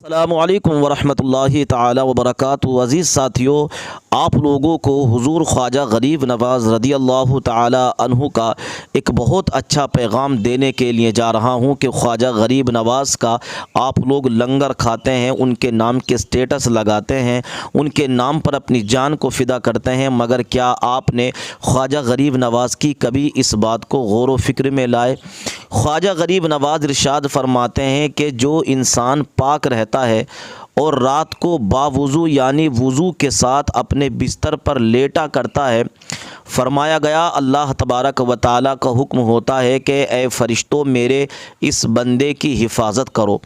अस्सलामुअलैकुम वरहमतुल्लाहि ताला वबरकातुहू। अज़ीज़ साथियों, आप लोगों को हुज़ूर ख्वाजा गरीब नवाज़ रदियल्लाहु ताला अन्हु का एक बहुत अच्छा पैगाम देने के लिए जा रहा हूँ कि ख्वाजा गरीब नवाज़ का आप लोग लंगर खाते हैं, उनके नाम के स्टेटस लगाते हैं, उनके नाम पर अपनी जान को फ़िदा करते हैं, मगर क्या आपने ख्वाजा गरीब नवाज़ की कभी इस बात को गौर व फिक्र में लाए? ख्वाजा गरीब नवाज़ इरशाद फरमाते हैं कि जो इंसान पाक रहता है और रात को बावुज़ू यानी वुज़ू के साथ अपने बिस्तर पर लेटा करता है, फरमाया गया अल्लाह तबारक व ताला का हुक्म होता है कि ए फ़रिश्तों मेरे इस बंदे की हिफाजत करो।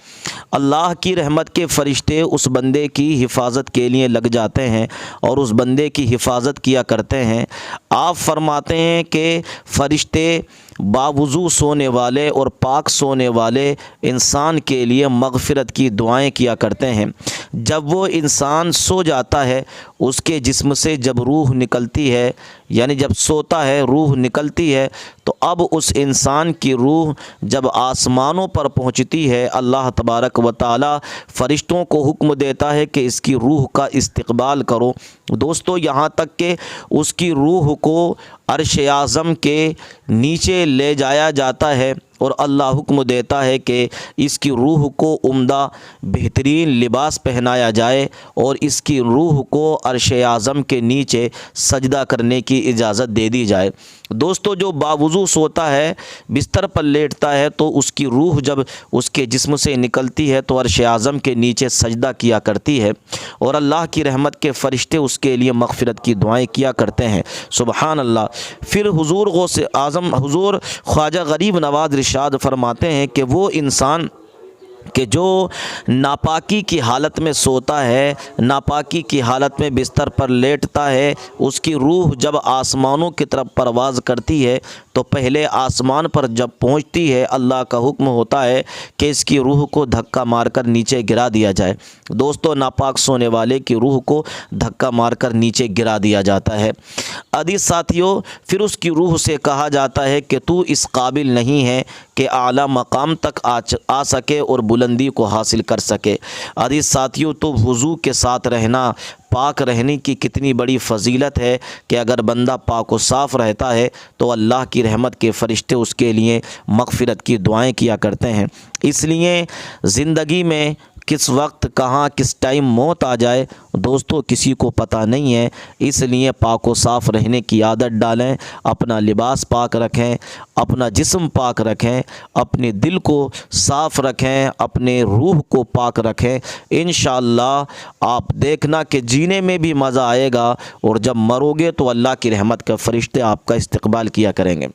अल्लाह की रहमत के फ़रिश्ते उस बंदे की हिफाजत के लिए लग जाते हैं और उस बंदे की हिफाजत किया करते हैं। आप फरमाते हैं कि फ़रिश्ते बावुज़ू सोने वाले और पाक सोने वाले इंसान के लिए मग़फ़िरत की दुआएं किया करते हैं। जब वो इंसान सो जाता है, उसके जिस्म से जब रूह निकलती है, यानी जब सोता है रूह निकलती है, तो अब उस इंसान की रूह जब आसमानों पर पहुंचती है, अल्लाह तबारक व ताला फ़रिश्तों को हुक्म देता है कि इसकी रूह का इस्तक़बाल करो। दोस्तों, यहाँ तक कि उसकी रूह को अर्श आज़म के नीचे ले जाया जाता है और अल्लाह हुक्म देता है कि इसकी रूह को उम्दा बेहतरीन लिबास पहनाया जाए और इसकी रूह को अर्श आज़म के नीचे सजदा करने की इजाज़त दे दी जाए। दोस्तों, जो बावुज़ू सोता है, बिस्तर पर लेटता है, तो उसकी रूह जब उसके जिस्म से निकलती है तो अर्श आज़म के नीचे सजदा किया करती है और अल्लाह की रहमत के फ़रिश्ते उसके लिए मग़फ़िरत की दुआएं किया करते हैं। सुबहान अल्लाह। फिर हुज़ूर गौसे आज़म हुज़ूर ख्वाजा गरीब नवाज़ इरशाद फरमाते हैं कि वो इंसान कि जो नापाकी की हालत में सोता है, नापाकी की हालत में बिस्तर पर लेटता है, उसकी रूह जब आसमानों की तरफ परवाज़ करती है तो पहले आसमान पर जब पहुंचती है, अल्लाह का हुक्म होता है कि इसकी रूह को धक्का मारकर नीचे गिरा दिया जाए। दोस्तों, नापाक सोने वाले की रूह को धक्का मारकर नीचे गिरा दिया जाता है। अजीज़ साथियों, फिर उसकी रूह से कहा जाता है कि तू इस काबिल नहीं है कि आला मकाम तक आ सके और बुलंदी को हासिल कर सके। अजीज़ साथियों, तो वुज़ू के साथ रहना, पाक रहने की कितनी बड़ी फ़जीलत है कि अगर बंदा पाक व साफ़ रहता है तो अल्लाह की रहमत के फ़रिश्ते उसके लिए मग़फ़िरत की दुआएं किया करते हैं। इसलिए ज़िंदगी में किस वक्त कहाँ किस टाइम मौत आ जाए, दोस्तों, किसी को पता नहीं है। इसलिए पाक व साफ़ रहने की आदत डालें, अपना लिबास पाक रखें, अपना जिस्म पाक रखें, अपने दिल को साफ़ रखें, अपने रूह को पाक रखें। इंशाअल्लाह आप देखना कि जीने में भी मज़ा आएगा और जब मरोगे तो अल्लाह की रहमत के फ़रिश्ते आपका इस्तक़बाल किया करेंगे।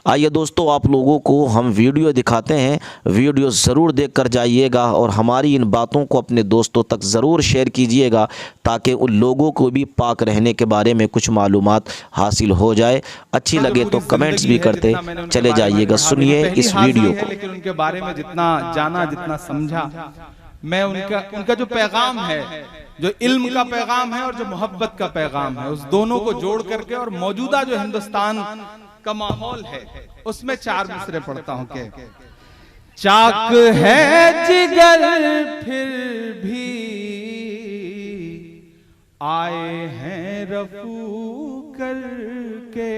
आइए दोस्तों, आप लोगों को हम वीडियो दिखाते हैं, वीडियो ज़रूर देख कर जाइएगा और हमारी इन बातों को अपने दोस्तों तक ज़रूर शेयर कीजिएगा ताकि उन लोगों को भी पाक रहने के बारे में कुछ मालूमात हासिल हो जाए। अच्छी लगे तो कमेंट्स भी करते चले जाइएगा। सुनिए इस वीडियो को। लेकिन उनके बारे में जितना जाना, जितना समझा, मैं उनका जो पैगाम है, जो इल्म का पैगाम है और जो मोहब्बत का पैगाम है, उस दोनों को जोड़ करके और मौजूदा जो हिंदुस्तान का माहौल है उसमें चार मिसरे पढ़ता हूं के चाक है जिगर फिर भी आए हैं रफू करके,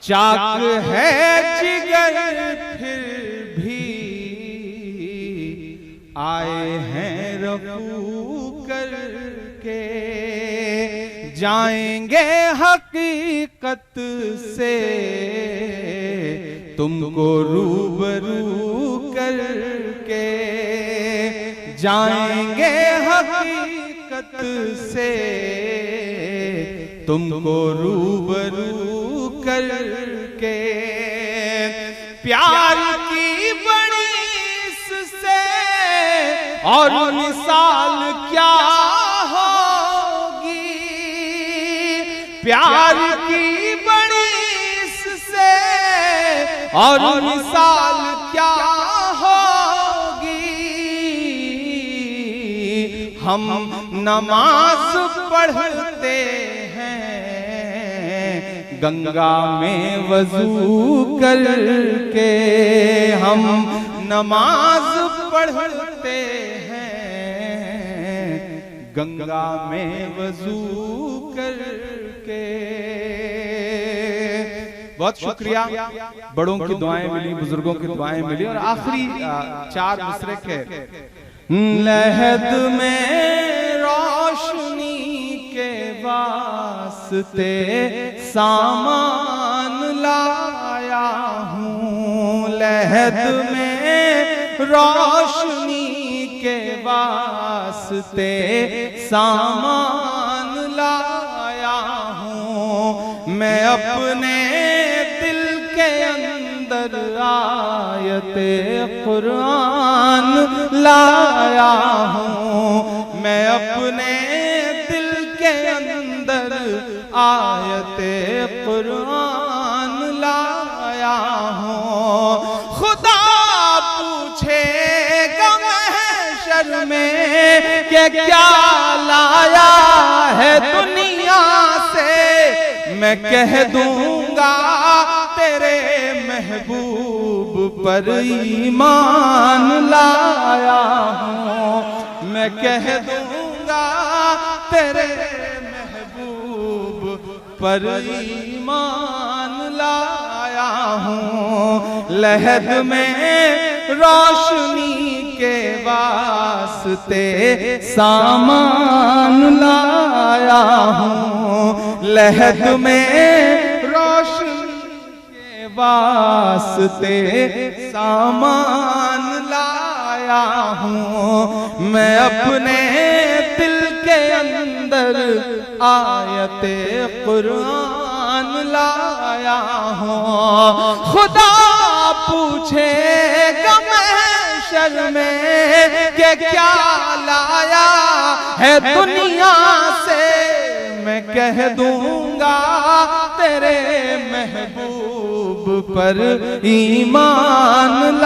चाक है जिगर फिर भी आए हैं रफू करके, जाएंगे हकीकत से तुमको रूबरू करके, जाएंगे हकीकत से तुमको रूबरू करके, प्यार की बड़ी इससे और मिसाल क्या प्यार की बड़ी इससे और मिसाल क्या होगी। हम नमाज पढ़ते हैं गंगा में वजू करके, हम नमाज बढ़ते हैं गंगा में वजू करके। बहुत शुक्रिया, बड़ों की दुआएं मिली, बुजुर्गों की दुआएं मिली। और आखिरी 4 मिसरे के लहद में रोशनी के वास्ते सामान लाया हूँ, लहद में रोशनी के वास्ते सामान लाया हूँ। मैं अपने दिल के अंदर आयते कुरान लाया हूँ, मैं अपने दिल के अंदर आयते कुरान लाया हूँ। खुदा पूछेगा महशर में कि क्या लाया है दुनिया से, मैं कह दूंगा तेरे महबूब पर ईमान लाया हूँ, मैं कह दूंगा तेरे महबूब पर ईमान लाया हूँ। लहद में रोशनी के वास्ते सामान लाया हूँ, लहद में रोशनी के वास्ते सामान लाया हूँ। मैं अपने दिल के अंदर आयते कुरान लाया हूँ। खुदा पूछेगा महशर में कि क्या लाया है दुनिया से, मैं कह दूंगा तेरे महबूब पर ईमान